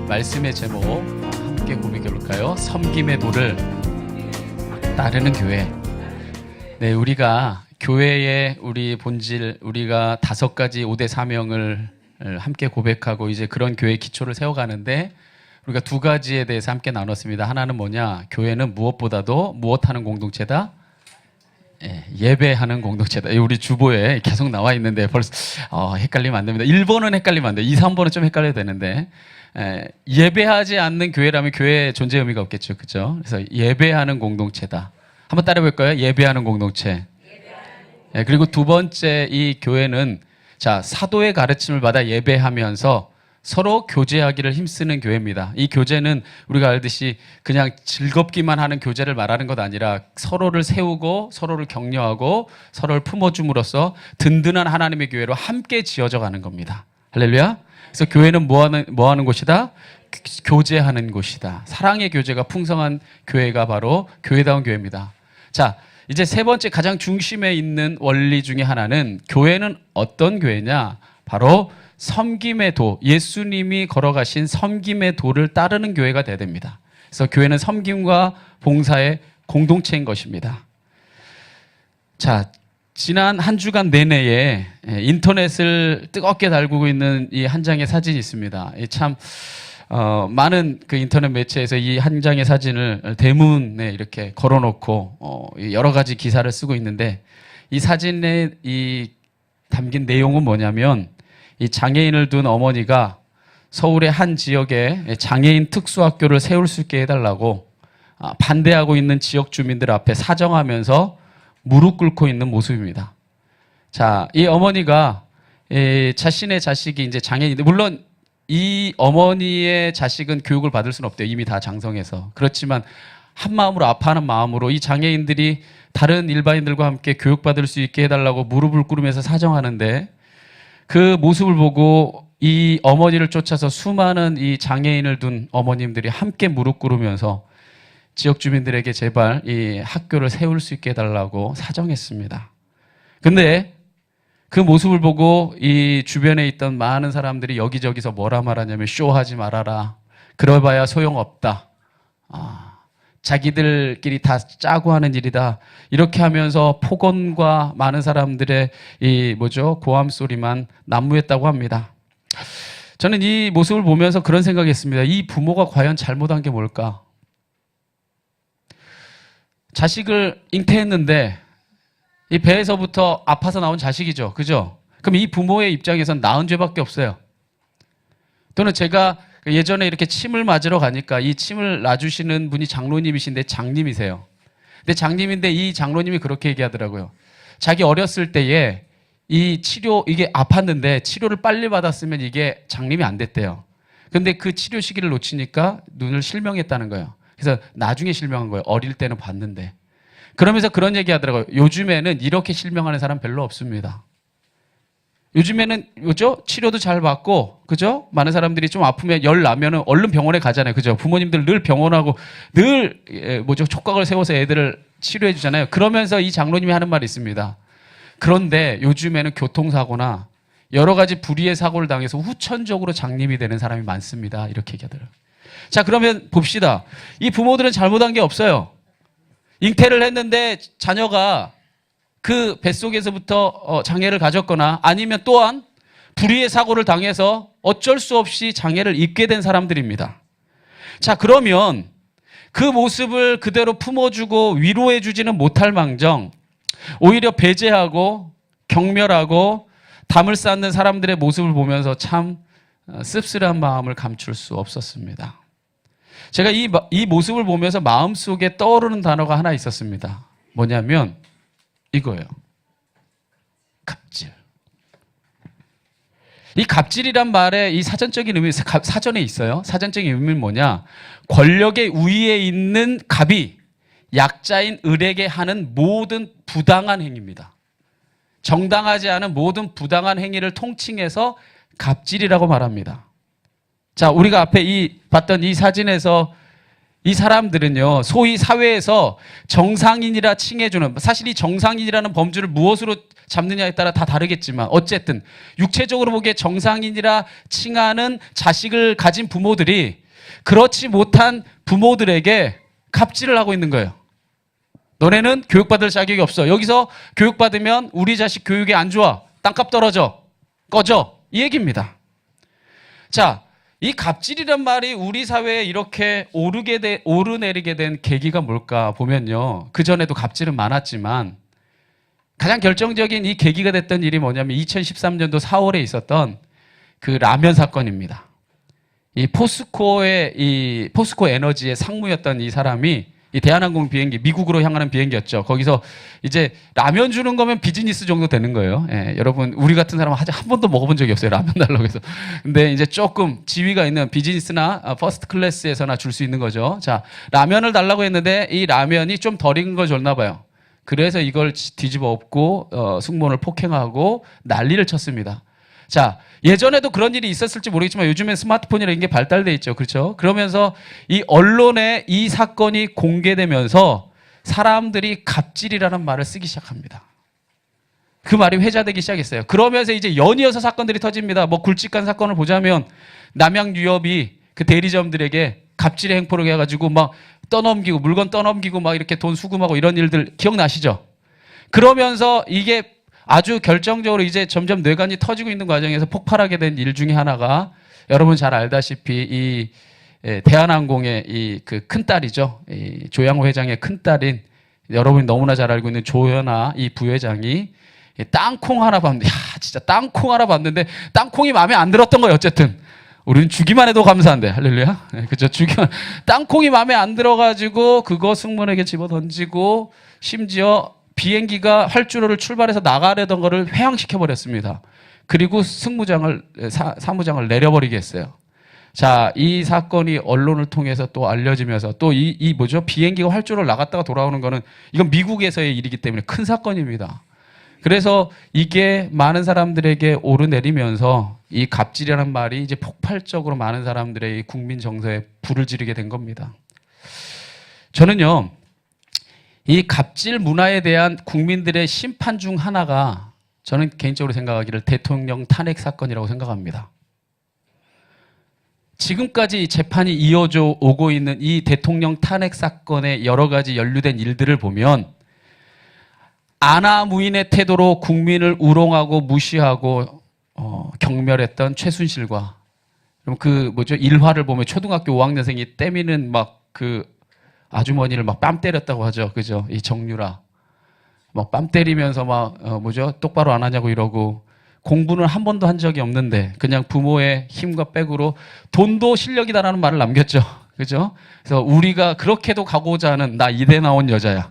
말씀의 제목 함께 고백해 볼까요? 섬김의 도를 따르는 교회. 네, 우리가 교회의 우리 본질, 우리가 5가지 5대 사명을 함께 고백하고 이제 그런 교회의 기초를 세워가는데 우리가 2가지에 대해서 함께 나눴습니다. 하나는 뭐냐? 교회는 무엇보다도 무엇하는 공동체다? 예배하는 공동체다. 우리 주보에 계속 나와 있는데 벌써 헷갈리면 안 됩니다. 1번은 헷갈리면 안 돼요. 2, 3번은 좀 헷갈려야 되는데 예배하지 않는 교회라면 교회의 존재 의미가 없겠죠. 그렇죠? 그래서 예배하는 공동체다. 한번 따라해 볼까요? 예배하는 공동체. 그리고 2번째, 이 교회는 사도의 가르침을 받아 예배하면서 서로 교제하기를 힘쓰는 교회입니다. 이 교제는 우리가 알듯이 그냥 즐겁기만 하는 교제를 말하는 것 아니라 서로를 세우고 서로를 격려하고 서로를 품어줌으로써 든든한 하나님의 교회로 함께 지어져 가는 겁니다. 할렐루야. 그래서 교회는 뭐 하는 곳이다? 교제하는 곳이다. 사랑의 교제가 풍성한 교회가 바로 교회다운 교회입니다. 자, 이제 3번째 가장 중심에 있는 원리 중에 하나는 교회는 어떤 교회냐? 바로 섬김의 도, 예수님이 걸어가신 섬김의 도를 따르는 교회가 돼야 됩니다. 그래서 교회는 섬김과 봉사의 공동체인 것입니다. 자, 지난 한 주간 내내에 인터넷을 뜨겁게 달구고 있는 이 한 장의 사진이 있습니다. 참 많은 그 인터넷 매체에서 이 한 장의 사진을 대문에 이렇게 걸어놓고 여러 가지 기사를 쓰고 있는데 이 사진에 담긴 내용은 뭐냐면 이 장애인을 둔 어머니가 서울의 한 지역에 장애인 특수학교를 세울 수 있게 해달라고 반대하고 있는 지역 주민들 앞에 사정하면서 무릎 꿇고 있는 모습입니다. 자, 이 어머니가 자신의 자식이 이제 장애인인데, 물론 이 어머니의 자식은 교육을 받을 수는 없대요. 이미 다 장성해서. 그렇지만 한 마음으로 아파하는 마음으로 이 장애인들이 다른 일반인들과 함께 교육받을 수 있게 해달라고 무릎을 꿇으면서 사정하는데 그 모습을 보고 이 어머니를 쫓아서 수많은 이 장애인을 둔 어머님들이 함께 무릎 꿇으면서 지역 주민들에게 제발 이 학교를 세울 수 있게 해달라고 사정했습니다. 근데 그 모습을 보고 이 주변에 있던 많은 사람들이 여기저기서 뭐라 말하냐면 쇼하지 말아라. 그러봐야 소용없다. 자기들끼리 다 짜고 하는 일이다. 이렇게 하면서 폭언과 많은 사람들의 고함 소리만 난무했다고 합니다. 저는 이 모습을 보면서 그런 생각했습니다. 이 부모가 과연 잘못한 게 뭘까? 자식을 잉태했는데 이 배에서부터 아파서 나온 자식이죠. 그죠? 그럼 이 부모의 입장에선 낳은 죄밖에 없어요. 또는 제가 예전에 이렇게 침을 맞으러 가니까 이 침을 놔주시는 분이 장로님이신데 장님이세요. 근데 장님인데 이 장로님이 그렇게 얘기하더라고요. 자기 어렸을 때에 이게 아팠는데 치료를 빨리 받았으면 이게 장님이 안 됐대요. 근데 그 치료 시기를 놓치니까 눈을 실명했다는 거예요. 그래서 나중에 실명한 거예요. 어릴 때는 봤는데. 그러면서 그런 얘기 하더라고요. 요즘에는 이렇게 실명하는 사람 별로 없습니다. 요즘에는 치료도 잘 받고, 그죠? 많은 사람들이 좀 아프면 열 나면은 얼른 병원에 가잖아요. 그죠? 부모님들 늘 병원하고 늘 촉각을 세워서 애들을 치료해 주잖아요. 그러면서 이 장로님이 하는 말이 있습니다. 그런데 요즘에는 교통사고나 여러 가지 불의의 사고를 당해서 후천적으로 장님이 되는 사람이 많습니다. 이렇게 얘기하더라고요. 자, 그러면 봅시다. 이 부모들은 잘못한 게 없어요. 잉태를 했는데 자녀가 그 뱃속에서부터 장애를 가졌거나 아니면 또한 불의의 사고를 당해서 어쩔 수 없이 장애를 입게 된 사람들입니다. 자, 그러면 그 모습을 그대로 품어주고 위로해주지는 못할 망정 오히려 배제하고 경멸하고 담을 쌓는 사람들의 모습을 보면서 참 씁쓸한 마음을 감출 수 없었습니다. 제가 이 모습을 보면서 마음속에 떠오르는 단어가 하나 있었습니다. 뭐냐면 이거예요. 갑질. 이 갑질이란 말의 이 사전적인 의미, 사전에 있어요. 사전적인 의미는 뭐냐? 권력의 우위에 있는 갑이 약자인 을에게 하는 모든 부당한 행위입니다. 정당하지 않은 모든 부당한 행위를 통칭해서 갑질이라고 말합니다. 자, 우리가 앞에 봤던 이 사진에서 이 사람들은요, 소위 사회에서 정상인이라 칭해주는, 사실 이 정상인이라는 범주를 무엇으로 잡느냐에 따라 다 다르겠지만, 어쨌든 육체적으로 보기에 정상인이라 칭하는 자식을 가진 부모들이 그렇지 못한 부모들에게 갑질을 하고 있는 거예요. 너네는 교육받을 자격이 없어. 여기서 교육받으면 우리 자식 교육이 안 좋아. 땅값 떨어져. 꺼져. 이 얘기입니다. 자, 이 갑질이란 말이 우리 사회에 이렇게 오르내리게 된 계기가 뭘까 보면요. 그전에도 갑질은 많았지만 가장 결정적인 이 계기가 됐던 일이 뭐냐면 2013년도 4월에 있었던 그 라면 사건입니다. 이 포스코 에너지의 상무였던 이 사람이 이 대한항공 비행기, 미국으로 향하는 비행기였죠. 거기서 이제 라면 주는 거면 비즈니스 정도 되는 거예요. 예, 여러분, 우리 같은 사람은 아직 한 번도 먹어본 적이 없어요. 라면 달라고 해서. 근데 이제 조금 지위가 있는 비즈니스나 퍼스트 클래스에서나 줄 수 있는 거죠. 자, 라면을 달라고 했는데 이 라면이 좀 덜 익은 걸 줬나 봐요. 그래서 이걸 뒤집어 엎고 승무원을 폭행하고 난리를 쳤습니다. 자, 예전에도 그런 일이 있었을지 모르겠지만 요즘엔 스마트폰이라는 게 발달돼 있죠. 그렇죠? 그러면서 이 언론에 이 사건이 공개되면서 사람들이 갑질이라는 말을 쓰기 시작합니다. 그 말이 회자되기 시작했어요. 그러면서 이제 연이어서 사건들이 터집니다. 뭐 굵직한 사건을 보자면 남양유업이 그 대리점들에게 갑질의 행포를 해가지고 막 떠넘기고 물건 떠넘기고 막 이렇게 돈 수금하고 이런 일들 기억나시죠? 그러면서 이게 아주 결정적으로 이제 점점 뇌관이 터지고 있는 과정에서 폭발하게 된 일 중에 하나가 여러분 잘 알다시피 이 대한항공의 이 그 큰딸이죠. 이 조양호 회장의 큰딸인 여러분이 너무나 잘 알고 있는 조현아 이 부회장이 땅콩 하나 봤는데, 야, 진짜 땅콩 하나 봤는데 땅콩이 마음에 안 들었던 거예요. 어쨌든 우리는 주기만 해도 감사한데, 할렐루야. 그죠? 주기만 땅콩이 마음에 안 들어가지고 그거 승무원에게 집어 던지고 심지어 비행기가 활주로를 출발해서 나가려던 거를 회항시켜 버렸습니다. 그리고 사무장을 내려버리게 했어요. 자, 이 사건이 언론을 통해서 또 알려지면서 또 비행기가 활주로를 나갔다가 돌아오는 거는 이건 미국에서의 일이기 때문에 큰 사건입니다. 그래서 이게 많은 사람들에게 오르내리면서 이 갑질이라는 말이 이제 폭발적으로 많은 사람들의 국민 정서에 불을 지르게 된 겁니다. 저는요, 이 갑질 문화에 대한 국민들의 심판 중 하나가 저는 개인적으로 생각하기를 대통령 탄핵 사건이라고 생각합니다. 지금까지 재판이 이어져 오고 있는 이 대통령 탄핵 사건에 여러 가지 연루된 일들을 보면 아나무인의 태도로 국민을 우롱하고 무시하고 경멸했던 최순실과 일화를 보면 초등학교 5학년생이 때미는 막 그 아주머니를 막 뺨 때렸다고 하죠. 그죠? 이 정유라. 막 뺨 때리면서 똑바로 안 하냐고 이러고 공부는 한 번도 한 적이 없는데 그냥 부모의 힘과 백으로 돈도 실력이다라는 말을 남겼죠. 그죠? 그래서 우리가 그렇게도 가고자 하는 나 이대 나온 여자야.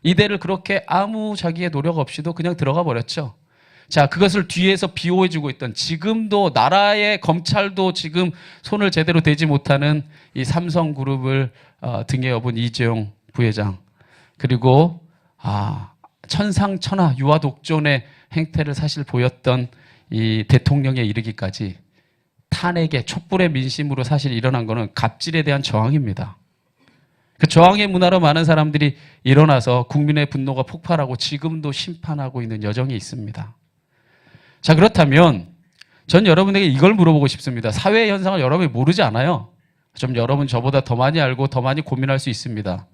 이대를 그렇게 아무 자기의 노력 없이도 그냥 들어가 버렸죠. 자, 그것을 뒤에서 비호해주고 있던 지금도 나라의 검찰도 지금 손을 제대로 대지 못하는 이 삼성그룹을 등에 업은 이재용 부회장 그리고 천상천하 유아독존의 행태를 사실 보였던 이 대통령에 이르기까지 탄핵의 촛불의 민심으로 사실 일어난 것은 갑질에 대한 저항입니다. 그 저항의 문화로 많은 사람들이 일어나서 국민의 분노가 폭발하고 지금도 심판하고 있는 여정이 있습니다. 자, 그렇다면 전 여러분에게 이걸 물어보고 싶습니다. 사회 현상을 여러분이 모르지 않아요. 좀 여러분 저보다 더 많이 알고 더 많이 고민할 수 있습니다.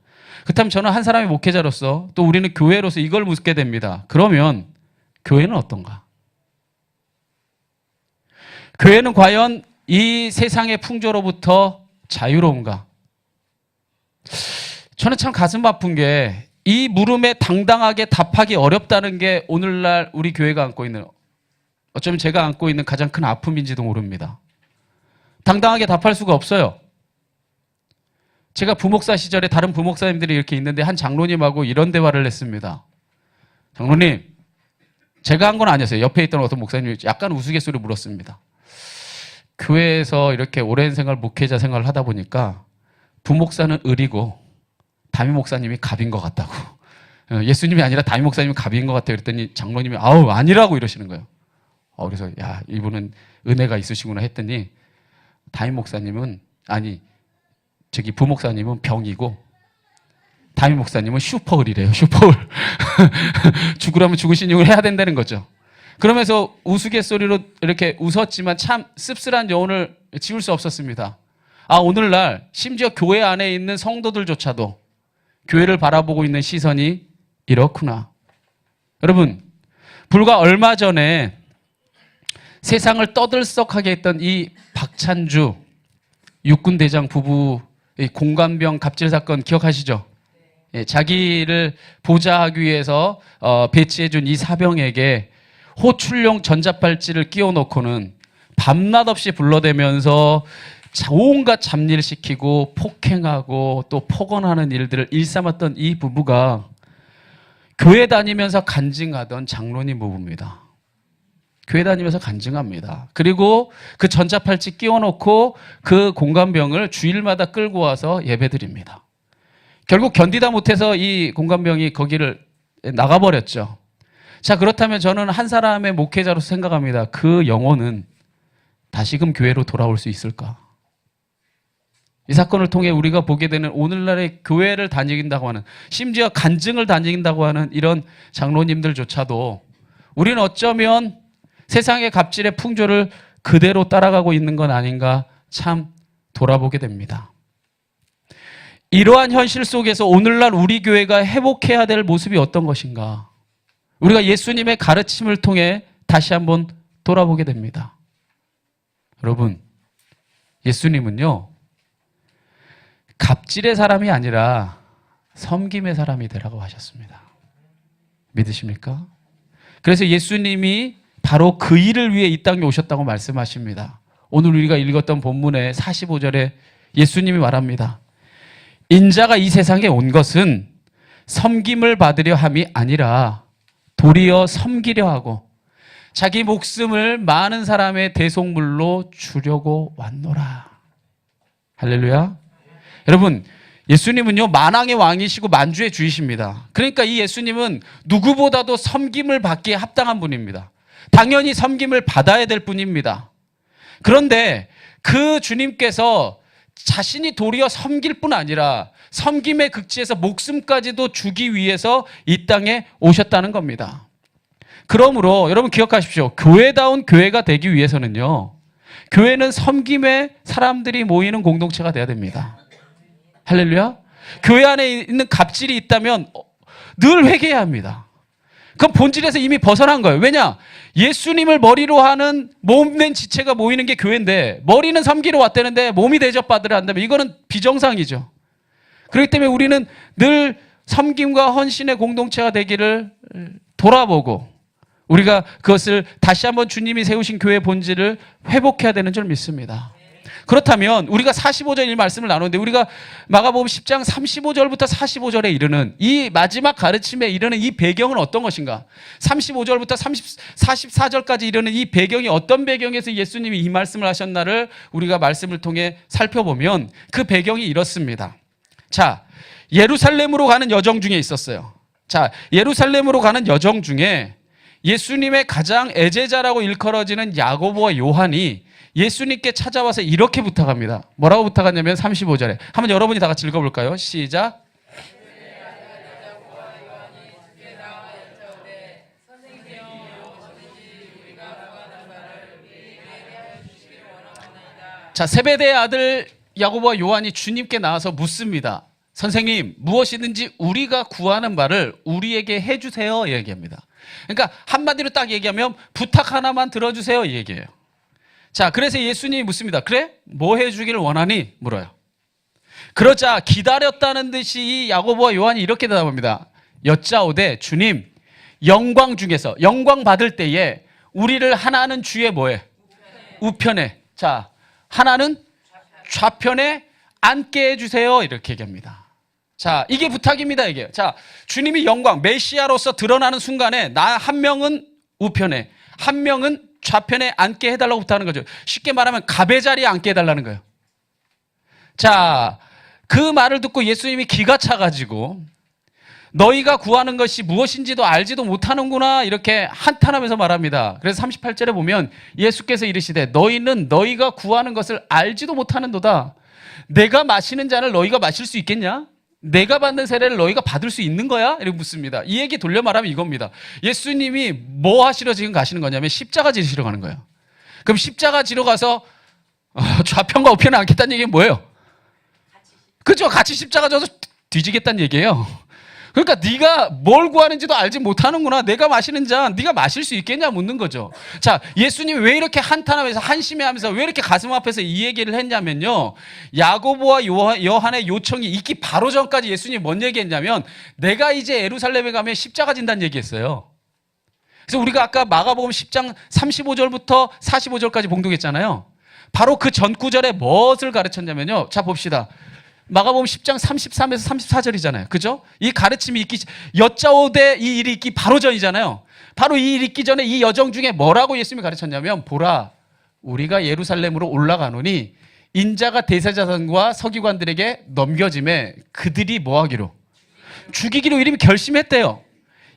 그렇다면 저는 한 사람의 목회자로서 또 우리는 교회로서 이걸 묻게 됩니다. 그러면 교회는 어떤가? 교회는 과연 이 세상의 풍조로부터 자유로운가? 저는 참 가슴 아픈 게 이 물음에 당당하게 답하기 어렵다는 게 오늘날 우리 교회가 안고 있는, 어쩌면 제가 안고 있는 가장 큰 아픔인지도 모릅니다. 당당하게 답할 수가 없어요. 제가 부목사 시절에 다른 부목사님들이 이렇게 있는데 한 장로님하고 이런 대화를 했습니다. 장로님, 제가 한 건 아니었어요. 옆에 있던 어떤 목사님이 약간 우스갯소리로 물었습니다. 교회에서 이렇게 오랜 생활, 목회자 생활을 하다 보니까 부목사는 을이고 담임 목사님이 갑인 것 같다고. 예수님이 아니라 담임 목사님이 갑인 것 같아요. 그랬더니 장로님이 아니라고 이러시는 거예요. 그래서 이분은 은혜가 있으시구나 했더니 담임 목사님은 저기 부목사님은 병이고 담임 목사님은 슈퍼을이래요. 슈퍼을. 죽으라면 죽으신 용을 해야 된다는 거죠. 그러면서 우스갯소리로 이렇게 웃었지만 참 씁쓸한 여운을 지울 수 없었습니다. 아, 오늘날 심지어 교회 안에 있는 성도들조차도 교회를 바라보고 있는 시선이 이렇구나. 여러분, 불과 얼마 전에 세상을 떠들썩하게 했던 이 박찬주 육군대장 부부의 공관병 갑질 사건 기억하시죠? 예, 자기를 보좌하기 위해서 배치해준 이 사병에게 호출용 전자팔찌를 끼워놓고는 밤낮 없이 불러대면서 온갖 잡일 시키고 폭행하고 또 폭언하는 일들을 일삼았던 이 부부가 교회 다니면서 간증하던 장로님 부부입니다. 교회 다니면서 간증합니다. 그리고 그 전자팔찌 끼워놓고 그 공관병을 주일마다 끌고 와서 예배드립니다. 결국 견디다 못해서 이 공관병이 거기를 나가버렸죠. 자, 그렇다면 저는 한 사람의 목회자로서 생각합니다. 그 영혼은 다시금 교회로 돌아올 수 있을까? 이 사건을 통해 우리가 보게 되는 오늘날의 교회를 다니긴다고 하는, 심지어 간증을 다니긴다고 하는 이런 장로님들조차도 우리는 어쩌면 세상의 갑질의 풍조를 그대로 따라가고 있는 건 아닌가 참 돌아보게 됩니다. 이러한 현실 속에서 오늘날 우리 교회가 회복해야 될 모습이 어떤 것인가? 우리가 예수님의 가르침을 통해 다시 한번 돌아보게 됩니다. 여러분, 예수님은요, 갑질의 사람이 아니라 섬김의 사람이 되라고 하셨습니다. 믿으십니까? 그래서 예수님이 바로 그 일을 위해 이 땅에 오셨다고 말씀하십니다. 오늘 우리가 읽었던 본문의 45절에 예수님이 말합니다. 인자가 이 세상에 온 것은 섬김을 받으려 함이 아니라 도리어 섬기려 하고 자기 목숨을 많은 사람의 대속물로 주려고 왔노라. 할렐루야. 여러분, 예수님은요, 만왕의 왕이시고 만주의 주이십니다. 그러니까 이 예수님은 누구보다도 섬김을 받기에 합당한 분입니다. 당연히 섬김을 받아야 될 분입니다. 그런데 그 주님께서 자신이 도리어 섬길 뿐 아니라 섬김의 극치에서 목숨까지도 주기 위해서 이 땅에 오셨다는 겁니다. 그러므로 여러분 기억하십시오. 교회다운 교회가 되기 위해서는요, 교회는 섬김의 사람들이 모이는 공동체가 돼야 됩니다. 할렐루야. 교회 안에 있는 갑질이 있다면 늘 회개해야 합니다. 그건 본질에서 이미 벗어난 거예요. 왜냐? 예수님을 머리로 하는 몸된 지체가 모이는 게 교회인데 머리는 섬기러 왔다는데 몸이 대접받으려 한다면 이거는 비정상이죠. 그렇기 때문에 우리는 늘 섬김과 헌신의 공동체가 되기를 돌아보고 우리가 그것을 다시 한번 주님이 세우신 교회의 본질을 회복해야 되는 줄 믿습니다. 그렇다면 우리가 45절 이 말씀을 나누는데 우리가 마가복음 10장 35절부터 45절에 이르는 이 마지막 가르침에 이르는 이 배경은 어떤 것인가? 35절부터 44절까지 이르는 이 배경이 어떤 배경에서 예수님이 이 말씀을 하셨나를 우리가 말씀을 통해 살펴보면 그 배경이 이렇습니다. 자, 예루살렘으로 가는 여정 중에 있었어요. 자, 예루살렘으로 가는 여정 중에 예수님의 가장 애제자라고 일컬어지는 야고보와 요한이 예수님께 찾아와서 이렇게 부탁합니다. 뭐라고 부탁하냐면 35절에 한번 여러분이 다 같이 읽어볼까요? 시작. 자, 세베대의 아들 야고보와 요한이 주님께 나와서 묻습니다. 선생님, 무엇이든지 우리가 구하는 바를 우리에게 해주세요. 이 얘기합니다. 그러니까 한마디로 딱 얘기하면 부탁 하나만 들어주세요. 이 얘기예요. 자, 그래서 예수님이 묻습니다. 그래? 뭐 해주기를 원하니? 물어요. 그러자 기다렸다는 듯이 이 야고보와 요한이 이렇게 대답합니다. 여짜오되 주님, 영광 중에서 영광 받을 때에 우리를 하나는 주의 뭐에? 우편에. 자, 하나는 좌편에 앉게 해주세요. 이렇게 얘기합니다. 자, 이게 부탁입니다. 이게. 자, 주님이 영광, 메시아로서 드러나는 순간에 나 한 명은 우편에, 한 명은 좌편에 앉게 해달라고 부탁하는 거죠. 쉽게 말하면 갑의 자리에 앉게 해달라는 거예요. 자, 그 말을 듣고 예수님이 기가 차가지고 너희가 구하는 것이 무엇인지도 알지도 못하는구나 이렇게 한탄하면서 말합니다. 그래서 38절에 보면 예수께서 이르시되 너희는 너희가 구하는 것을 알지도 못하는도다. 내가 마시는 잔을 너희가 마실 수 있겠냐? 내가 받는 세례를 너희가 받을 수 있는 거야? 이렇게 묻습니다. 이 얘기 돌려 말하면 이겁니다. 예수님이 뭐 하시러 지금 가시는 거냐면 십자가 지시러 가는 거예요. 그럼 십자가 지러 가서 좌편과 우편을 안겠다는 얘기는 뭐예요? 그죠? 같이 십자가 져서 뒤지겠다는 얘기예요. 그러니까 네가 뭘 구하는지도 알지 못하는구나. 내가 마시는 잔 네가 마실 수 있겠냐 묻는 거죠. 자, 예수님이 왜 이렇게 한탄하면서 한심해하면서 왜 이렇게 가슴 앞에서 이 얘기를 했냐면요. 야고보와 요한의 요청이 있기 바로 전까지 예수님이 뭔 얘기했냐면 내가 이제 예루살렘에 가면 십자가 진다는 얘기했어요. 그래서 우리가 아까 마가복음 10장 35절부터 45절까지 봉독했잖아요. 바로 그 전 구절에 무엇을 가르쳤냐면요. 자, 봅시다. 마가복음 10장 33에서 34절이잖아요. 그죠? 이 가르침이 여짜오되 이 일이 있기 바로 전이잖아요. 바로 이 일이 있기 전에 이 여정 중에 뭐라고 예수님이 가르쳤냐면 보라, 우리가 예루살렘으로 올라가노니 인자가 대제사장과 서기관들에게 넘겨짐에 그들이 뭐하기로? 죽이기로 이름이 결심했대요.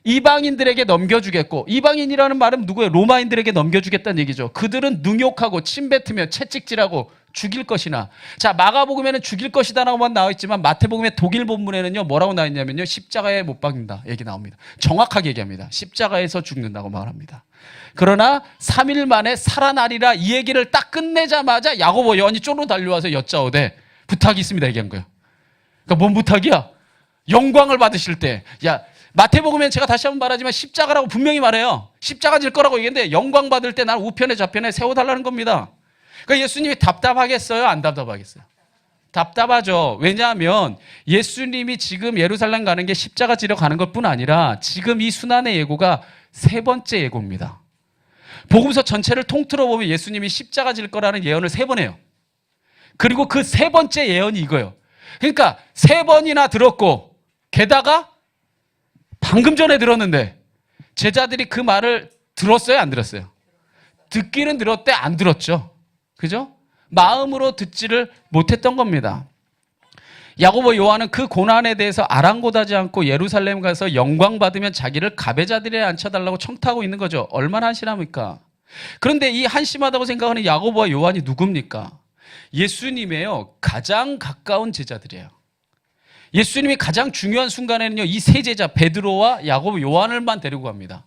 이방인들에게 넘겨주겠고, 이방인이라는 말은 누구예요? 로마인들에게 넘겨주겠다는 얘기죠. 그들은 능욕하고 침뱉으며 채찍질하고 죽일 것이나. 자, 마가복음에는 죽일 것이다라고만 나와 있지만 마태복음의 독일 본문에는요 뭐라고 나와 있냐면요 십자가에 못 박는다 얘기 나옵니다. 정확하게 얘기합니다. 십자가에서 죽는다고 말합니다. 그러나 3일 만에 살아나리라 이 얘기를 딱 끝내자마자 야고보 요한이 쫄로 달려와서 여짜오되 부탁이 있습니다 얘기한 거예요. 그러니까 뭔 부탁이야? 영광을 받으실 때, 야, 마태복음엔 제가 다시 한번 말하지만 십자가라고 분명히 말해요. 십자가 질 거라고 얘기했는데 영광 받을 때 난 우편에 좌편에 세워달라는 겁니다. 그러니까 예수님이 답답하겠어요? 안 답답하겠어요? 답답하죠. 왜냐하면 예수님이 지금 예루살렘 가는 게 십자가 지러 가는 것뿐 아니라 지금 이 순환의 예고가 세 번째 예고입니다. 복음서 전체를 통틀어 보면 예수님이 십자가 질 거라는 예언을 세 번 해요. 그리고 그 세 번째 예언이 이거예요. 그러니까 세 번이나 들었고 게다가 방금 전에 들었는데 제자들이 그 말을 들었어요? 안 들었어요? 듣기는 들었대, 안 들었죠. 그죠? 마음으로 듣지를 못했던 겁니다. 야고보 요한은 그 고난에 대해서 아랑곳하지 않고 예루살렘 가서 영광 받으면 자기를 가배자들에 앉혀달라고 청탁하고 있는 거죠. 얼마나 한심합니까? 그런데 이 한심하다고 생각하는 야고보와 요한이 누굽니까? 예수님의요 가장 가까운 제자들이에요. 예수님이 가장 중요한 순간에는요 이 세 제자 베드로와 야고보 요한을만 데리고 갑니다.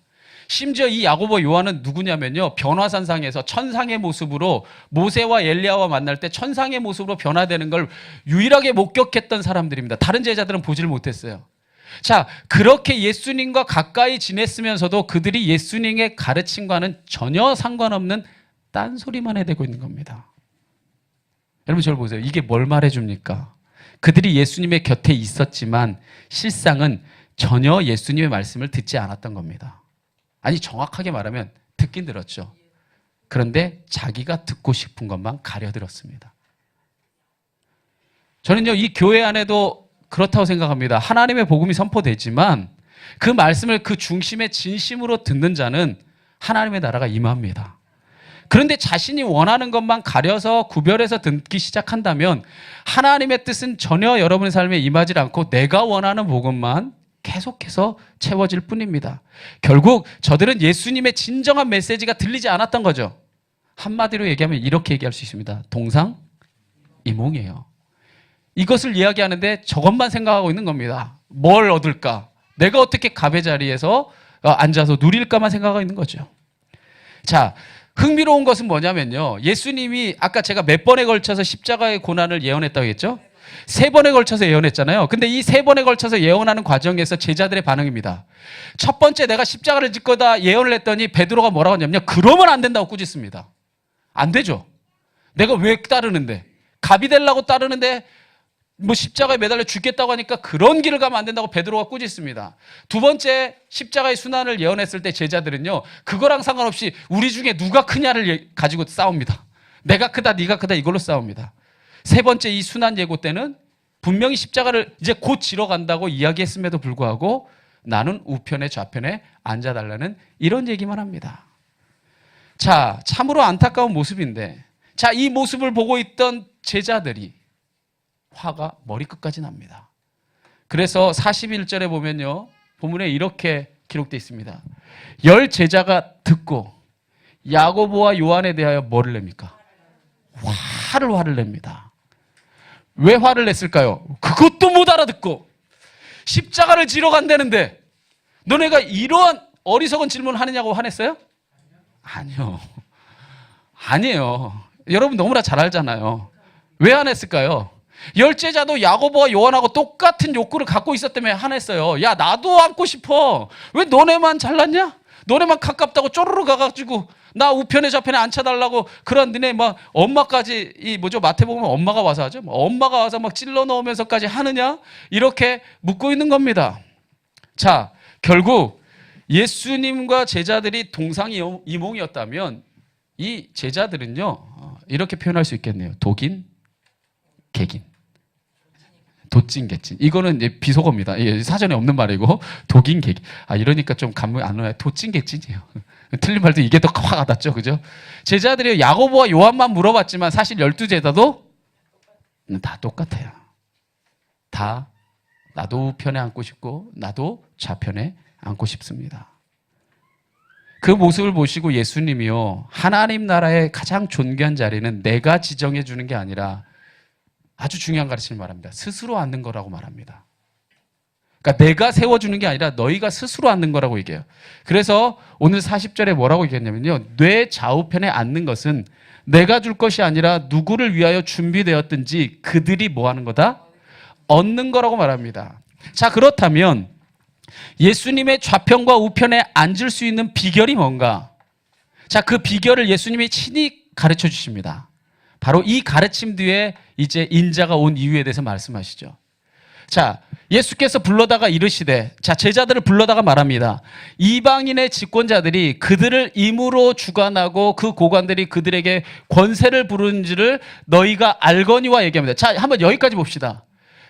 심지어 이 야고보 요한은 누구냐면요 변화산상에서 천상의 모습으로 모세와 엘리야와 만날 때 천상의 모습으로 변화되는 걸 유일하게 목격했던 사람들입니다. 다른 제자들은 보지를 못했어요. 자, 그렇게 예수님과 가까이 지냈으면서도 그들이 예수님의 가르침과는 전혀 상관없는 딴소리만 해대고 있는 겁니다. 여러분 저를 보세요. 이게 뭘 말해줍니까? 그들이 예수님의 곁에 있었지만 실상은 전혀 예수님의 말씀을 듣지 않았던 겁니다. 아니 정확하게 말하면 듣긴 들었죠. 그런데 자기가 듣고 싶은 것만 가려들었습니다. 저는요 이 교회 안에도 그렇다고 생각합니다. 하나님의 복음이 선포되지만 그 말씀을 그 중심에 진심으로 듣는 자는 하나님의 나라가 임합니다. 그런데 자신이 원하는 것만 가려서 구별해서 듣기 시작한다면 하나님의 뜻은 전혀 여러분의 삶에 임하지 않고 내가 원하는 복음만 계속해서 채워질 뿐입니다. 결국 저들은 예수님의 진정한 메시지가 들리지 않았던 거죠. 한마디로 얘기하면 이렇게 얘기할 수 있습니다. 동상이몽이에요. 이것을 이야기하는데 저것만 생각하고 있는 겁니다. 뭘 얻을까? 내가 어떻게 갑의 자리에서 앉아서 누릴까만 생각하고 있는 거죠. 자, 흥미로운 것은 뭐냐면요. 예수님이 아까 제가 몇 번에 걸쳐서 십자가의 고난을 예언했다고 했죠? 3번에 걸쳐서 예언했잖아요. 근데 이 3번에 걸쳐서 예언하는 과정에서 제자들의 반응입니다. 첫 번째 내가 십자가를 질 거다 예언을 했더니 베드로가 뭐라고 하냐면요. 그러면 안 된다고 꾸짖습니다. 안 되죠. 내가 왜 따르는데? 갑이 되려고 따르는데 뭐 십자가에 매달려 죽겠다고 하니까 그런 길을 가면 안 된다고 베드로가 꾸짖습니다. 두 번째 십자가의 순환을 예언했을 때 제자들은요. 그거랑 상관없이 우리 중에 누가 크냐를 가지고 싸웁니다. 내가 크다 네가 크다 이걸로 싸웁니다. 세 번째 이 순환 예고 때는 분명히 십자가를 이제 곧 지러 간다고 이야기했음에도 불구하고 나는 우편에 좌편에 앉아달라는 이런 얘기만 합니다. 자, 참으로 안타까운 모습인데 자, 이 모습을 보고 있던 제자들이 화가 머리끝까지 납니다. 그래서 41절에 보면요. 본문에 이렇게 기록되어 있습니다. 10 제자가 듣고 야고보와 요한에 대하여 뭐를 냅니까? 화를 냅니다. 왜 화를 냈을까요? 그것도 못 알아듣고 십자가를 지러 간다는데 너네가 이러한 어리석은 질문을 하느냐고 화냈어요? 아니요. 아니에요. 여러분 너무나 잘 알잖아요. 왜 화냈을까요? 열제자도 야고보와 요한하고 똑같은 욕구를 갖고 있었다며 화냈어요. 야, 나도 안고 싶어. 왜 너네만 잘났냐? 너네만 가깝다고 쪼르르 가가지고 나 우편에 좌편에 앉혀달라고 그런 너네 막 엄마까지 마태복음 엄마가 와서 하죠. 엄마가 와서 막 찔러 넣으면서까지 하느냐? 이렇게 묻고 있는 겁니다. 자, 결국 예수님과 제자들이 동상이몽이었다면 이 제자들은요 이렇게 표현할 수 있겠네요. 독인, 객인, 도찐, 개찐. 이거는 이제 비속어입니다. 사전에 없는 말이고 독인, 객인. 이러니까 좀 감이 안 와요. 도찐, 개찐이에요. 틀린 말도 이게 더 화가 났죠, 그죠? 제자들이 야고보와 요한만 물어봤지만 사실 12제자도 다 똑같아요. 다 나도 우편에 앉고 싶고 나도 좌편에 앉고 싶습니다. 그 모습을 보시고 예수님이요 하나님 나라의 가장 존귀한 자리는 내가 지정해 주는 게 아니라 아주 중요한 가르침을 말합니다. 스스로 앉는 거라고 말합니다. 그러니까 내가 세워주는 게 아니라 너희가 스스로 앉는 거라고 얘기해요. 그래서 오늘 40절에 뭐라고 얘기했냐면요. 뇌 좌우편에 앉는 것은 내가 줄 것이 아니라 누구를 위하여 준비되었든지 그들이 뭐 하는 거다? 얻는 거라고 말합니다. 자, 그렇다면 예수님의 좌편과 우편에 앉을 수 있는 비결이 뭔가? 자, 그 비결을 예수님이 친히 가르쳐 주십니다. 바로 이 가르침 뒤에 이제 인자가 온 이유에 대해서 말씀하시죠. 자, 예수께서 불러다가 이르시되, 자, 제자들을 불러다가 말합니다. 이방인의 집권자들이 그들을 임으로 주관하고 그 고관들이 그들에게 권세를 부르는지를 너희가 알거니와 얘기합니다. 자, 한번 여기까지 봅시다.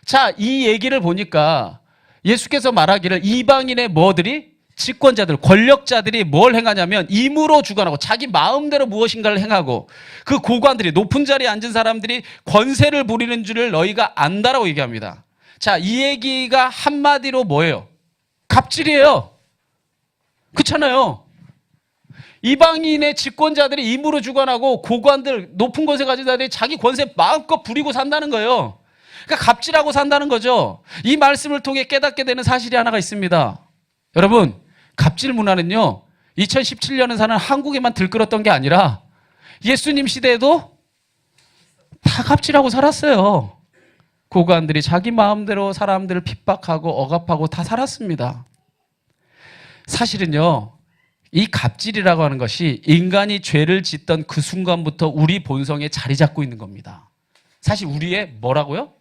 자, 이 얘기를 보니까 예수께서 말하기를 이방인의 뭐들이? 집권자들, 권력자들이 뭘 행하냐면 임으로 주관하고 자기 마음대로 무엇인가를 행하고 그 고관들이 높은 자리에 앉은 사람들이 권세를 부리는 줄을 너희가 안다라고 얘기합니다. 자, 이 얘기가 한마디로 뭐예요? 갑질이에요. 그렇잖아요. 이방인의 집권자들이 임으로 주관하고 고관들, 높은 권세 가진 자들이 자기 권세 마음껏 부리고 산다는 거예요. 그러니까 갑질하고 산다는 거죠. 이 말씀을 통해 깨닫게 되는 사실이 하나가 있습니다. 여러분, 갑질 문화는요 2017년을 사는 한국에만 들끓었던 게 아니라 예수님 시대에도 다 갑질하고 살았어요. 고관들이 자기 마음대로 사람들을 핍박하고 억압하고 다 살았습니다. 사실은요 이 갑질이라고 하는 것이 인간이 죄를 짓던 그 순간부터 우리 본성에 자리 잡고 있는 겁니다. 사실 우리의 뭐라고요?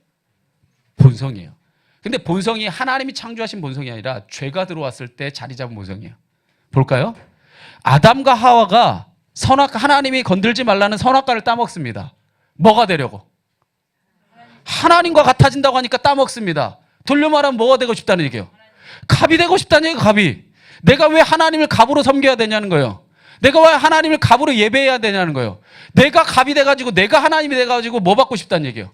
본성이에요. 근데 본성이 하나님이 창조하신 본성이 아니라 죄가 들어왔을 때 자리 잡은 본성이에요. 볼까요? 아담과 하와가 선악과, 하나님이 건들지 말라는 선악과를 따먹습니다. 뭐가 되려고? 하나님과 같아진다고 하니까 따먹습니다. 돌려 말하면 뭐가 되고 싶다는 얘기예요? 갑이 되고 싶다는 얘기예요. 갑이. 내가 왜 하나님을 갑으로 섬겨야 되냐는 거예요. 내가 왜 하나님을 갑으로 예배해야 되냐는 거예요. 내가 갑이 돼가지고 내가 하나님이 돼가지고 뭐 받고 싶다는 얘기예요.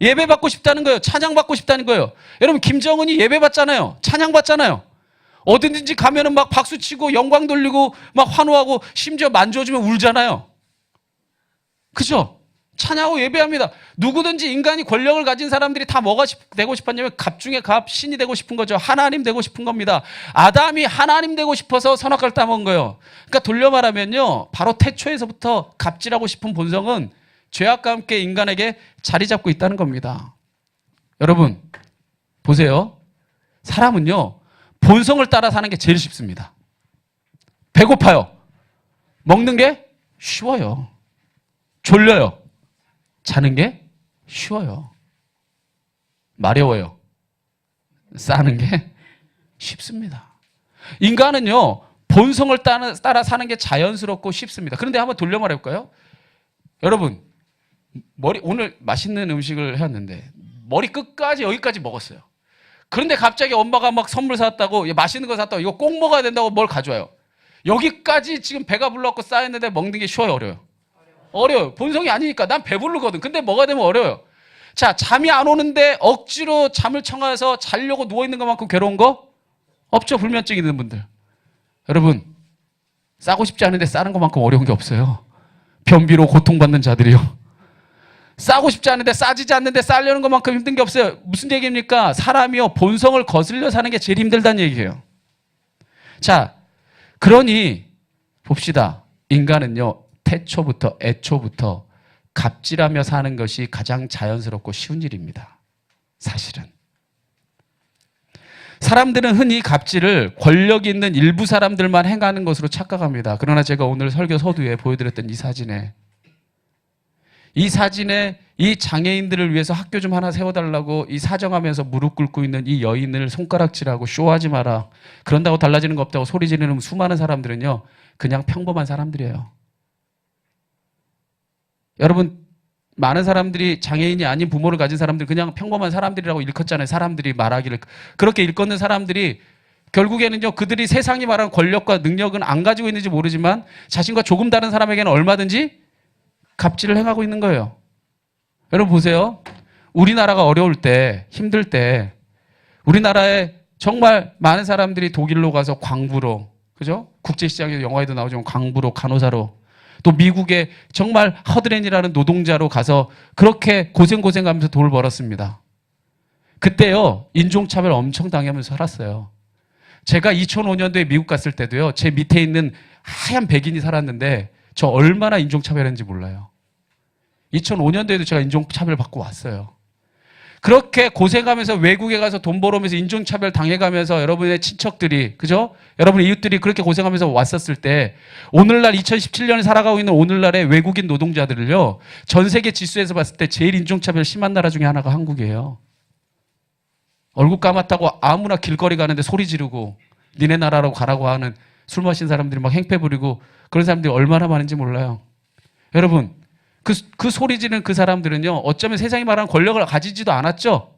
예배 받고 싶다는 거예요. 찬양 받고 싶다는 거예요. 여러분, 김정은이 예배 받잖아요. 찬양 받잖아요. 어디든지 가면은 막 박수 치고 영광 돌리고 막 환호하고 심지어 만져주면 울잖아요. 그죠? 찬양하고 예배합니다. 누구든지 인간이 권력을 가진 사람들이 다 뭐가 되고 싶었냐면 갑 중에 갑, 신이 되고 싶은 거죠. 하나님 되고 싶은 겁니다. 아담이 하나님 되고 싶어서 선악과를 따먹은 거예요. 그러니까 돌려 말하면요, 바로 태초에서부터 갑질하고 싶은 본성은 죄악과 함께 인간에게 자리 잡고 있다는 겁니다. 여러분 보세요. 사람은요 본성을 따라 사는 게 제일 쉽습니다. 배고파요. 먹는 게 쉬워요. 졸려요. 자는 게 쉬워요. 마려워요. 싸는 게 쉽습니다. 인간은요 본성을 따라 사는 게 자연스럽고 쉽습니다. 그런데 한번 돌려 말해볼까요? 여러분, 오늘 맛있는 음식을 해왔는데 머리 끝까지 여기까지 먹었어요. 그런데 갑자기 엄마가 막 선물 사왔다고, 맛있는 거 샀다고, 이거 꼭 먹어야 된다고 뭘 가져와요. 여기까지 지금 배가 불렀고 쌓였는데 먹는 게 쉬워요, 어려워요? 어려워요. 본성이 아니니까. 난 배부르거든. 근데 먹어야 되면 어려워요. 자, 잠이 안 오는데 억지로 잠을 청해서 자려고 누워있는 것만큼 괴로운 거 없죠, 불면증 있는 분들. 여러분, 싸고 싶지 않은데 싸는 것만큼 어려운 게 없어요. 변비로 고통받는 자들이요, 싸고 싶지 않은데 싸지지 않는데 싸려는 것만큼 힘든 게 없어요. 무슨 얘기입니까? 사람이요 본성을 거슬려 사는 게 제일 힘들다는 얘기예요. 자, 그러니 봅시다. 인간은요 태초부터 애초부터 갑질하며 사는 것이 가장 자연스럽고 쉬운 일입니다. 사실은 사람들은 흔히 갑질을 권력 있는 일부 사람들만 행하는 것으로 착각합니다. 그러나 제가 오늘 설교 서두에 보여드렸던 이 사진에 이 장애인들을 위해서 학교 좀 하나 세워달라고 이 사정하면서 무릎 꿇고 있는 이 여인을 손가락질하고 쇼하지 마라. 그런다고 달라지는 거 없다고 소리 지르는 수많은 사람들은요. 그냥 평범한 사람들이에요. 여러분 많은 사람들이 장애인이 아닌 부모를 가진 사람들 그냥 평범한 사람들이라고 일컫잖아요. 사람들이 말하기를. 그렇게 일컫는 사람들이 결국에는요. 그들이 세상이 말하는 권력과 능력은 안 가지고 있는지 모르지만 자신과 조금 다른 사람에게는 얼마든지 갑질을 행하고 있는 거예요. 여러분 보세요. 우리나라가 어려울 때, 힘들 때 우리나라에 정말 많은 사람들이 독일로 가서 광부로, 그죠? 국제시장에서 영화에도 나오지만 광부로, 간호사로, 또 미국에 정말 허드렛이라는 노동자로 가서 그렇게 고생하면서 돈을 벌었습니다. 그때요. 인종차별 엄청 당하면서 살았어요. 제가 2005년도에 미국 갔을 때도요. 제 밑에 있는 하얀 백인이 살았는데 저 얼마나 인종차별했는지 몰라요. 2005년도에도 제가 인종차별 받고 왔어요. 그렇게 고생하면서 외국에 가서 돈 벌어오면서 인종차별 당해가면서 여러분의 친척들이, 그죠? 여러분의 이웃들이 그렇게 고생하면서 왔었을 때 오늘날 2017년을 살아가고 있는 오늘날의 외국인 노동자들을요. 전 세계 지수에서 봤을 때 제일 인종차별 심한 나라 중에 하나가 한국이에요. 얼굴 까맣다고 아무나 길거리 가는데 소리 지르고 니네 나라로 가라고 하는 술 마신 사람들이 막 행패 부리고 그런 사람들이 얼마나 많은지 몰라요. 여러분 그 소리 지르는 그 사람들은요, 어쩌면 세상이 말하는 권력을 가지지도 않았죠.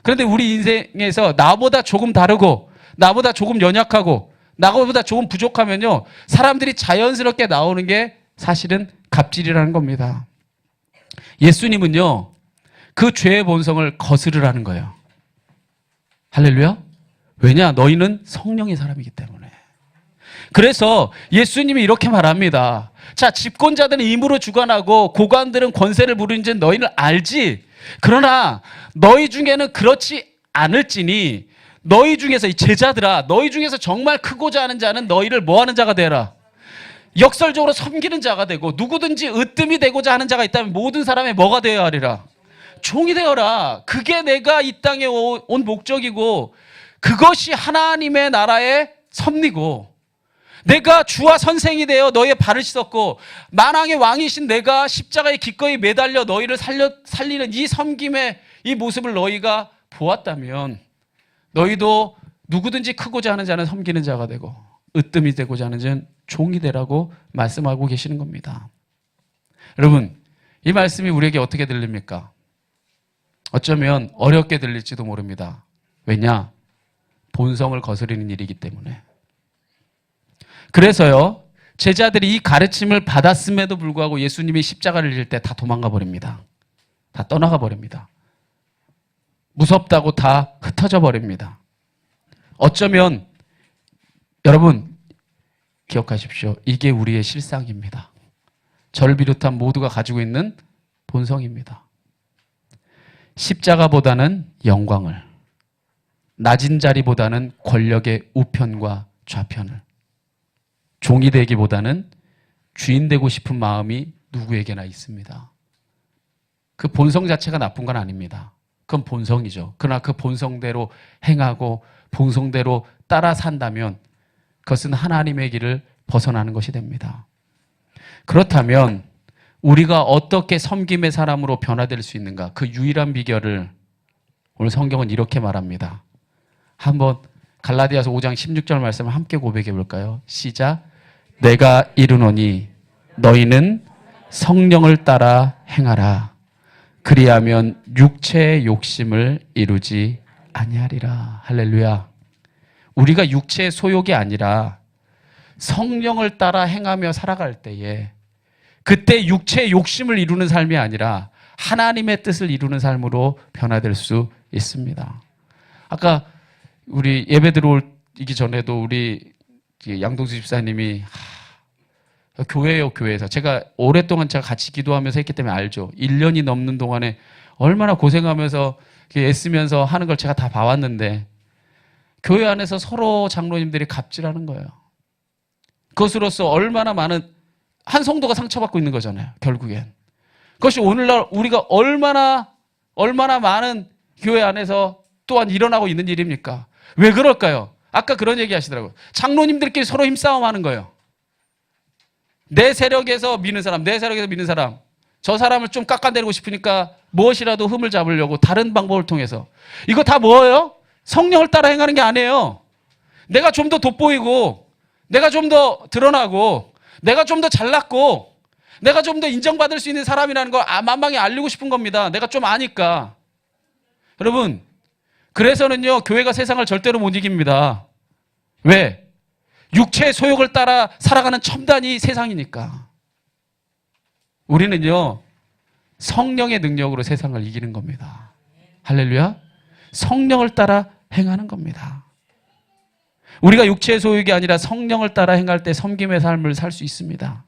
그런데 우리 인생에서 나보다 조금 다르고, 나보다 조금 연약하고, 나보다 조금 부족하면요, 사람들이 자연스럽게 나오는 게 사실은 갑질이라는 겁니다. 예수님은요, 그 죄의 본성을 거스르라는 거예요. 할렐루야? 왜냐? 너희는 성령의 사람이기 때문에. 그래서 예수님이 이렇게 말합니다. 자, 집권자들은 임으로 주관하고 고관들은 권세를 부리는 줄 너희는 알지. 그러나 너희 중에는 그렇지 않을지니 너희 중에서 이 제자들아, 너희 중에서 정말 크고자 하는 자는 너희를 뭐하는 자가 되라. 역설적으로 섬기는 자가 되고 누구든지 으뜸이 되고자 하는 자가 있다면 모든 사람의 뭐가 되어야 하리라. 종이 되어라. 그게 내가 이 땅에 온 목적이고 그것이 하나님의 나라의 섭리고 내가 주와 선생이 되어 너희의 발을 씻었고 만왕의 왕이신 내가 십자가에 기꺼이 매달려 너희를 살리는 이 섬김의 이 모습을 너희가 보았다면 너희도 누구든지 크고자 하는 자는 섬기는 자가 되고 으뜸이 되고자 하는 자는 종이 되라고 말씀하고 계시는 겁니다. 여러분, 이 말씀이 우리에게 어떻게 들립니까? 어쩌면 어렵게 들릴지도 모릅니다. 왜냐? 본성을 거스르는 일이기 때문에. 그래서요, 제자들이 이 가르침을 받았음에도 불구하고 예수님이 십자가를 질 때 다 도망가 버립니다. 다 떠나가 버립니다. 무섭다고 다 흩어져 버립니다. 어쩌면 여러분 기억하십시오. 이게 우리의 실상입니다. 저를 비롯한 모두가 가지고 있는 본성입니다. 십자가보다는 영광을, 낮은 자리보다는 권력의 우편과 좌편을, 종이 되기보다는 주인 되고 싶은 마음이 누구에게나 있습니다. 그 본성 자체가 나쁜 건 아닙니다. 그건 본성이죠. 그러나 그 본성대로 행하고 본성대로 따라 산다면 그것은 하나님의 길을 벗어나는 것이 됩니다. 그렇다면 우리가 어떻게 섬김의 사람으로 변화될 수 있는가? 그 유일한 비결을 오늘 성경은 이렇게 말합니다. 한번 갈라디아서 5장 16절 말씀을 함께 고백해 볼까요? 시작. 내가 이르노니 너희는 성령을 따라 행하라. 그리하면 육체의 욕심을 이루지 아니하리라. 할렐루야. 우리가 육체의 소욕이 아니라 성령을 따라 행하며 살아갈 때에 그때 육체의 욕심을 이루는 삶이 아니라 하나님의 뜻을 이루는 삶으로 변화될 수 있습니다. 아까 우리 예배 들어오기 전에도 우리 양동수 집사님이 교회요, 교회에서. 제가 오랫동안 제가 같이 기도하면서 했기 때문에 알죠. 1년이 넘는 동안에 얼마나 고생하면서 애쓰면서 하는 걸 제가 다 봐왔는데 교회 안에서 서로 장로님들이 갑질하는 거예요. 그것으로서 얼마나 많은 한 성도가 상처받고 있는 거잖아요. 결국엔. 그것이 오늘날 우리가 얼마나 많은 교회 안에서 또한 일어나고 있는 일입니까? 왜 그럴까요? 아까 그런 얘기 하시더라고요. 장로님들끼리 서로 힘싸움 하는 거예요. 내 세력에서 미는 사람, 내 세력에서 미는 사람. 저 사람을 좀 깎아내리고 싶으니까 무엇이라도 흠을 잡으려고 다른 방법을 통해서. 이거 다 뭐예요? 성령을 따라 행하는 게 아니에요. 내가 좀 더 돋보이고, 내가 좀 더 드러나고, 내가 좀 더 잘났고, 내가 좀 더 인정받을 수 있는 사람이라는 걸 만방에 알리고 싶은 겁니다. 내가 좀 아니까. 여러분, 그래서는요, 교회가 세상을 절대로 못 이깁니다. 왜? 육체의 소욕을 따라 살아가는 첨단이 세상이니까. 우리는요, 성령의 능력으로 세상을 이기는 겁니다. 할렐루야. 성령을 따라 행하는 겁니다. 우리가 육체의 소욕이 아니라 성령을 따라 행할 때 섬김의 삶을 살 수 있습니다.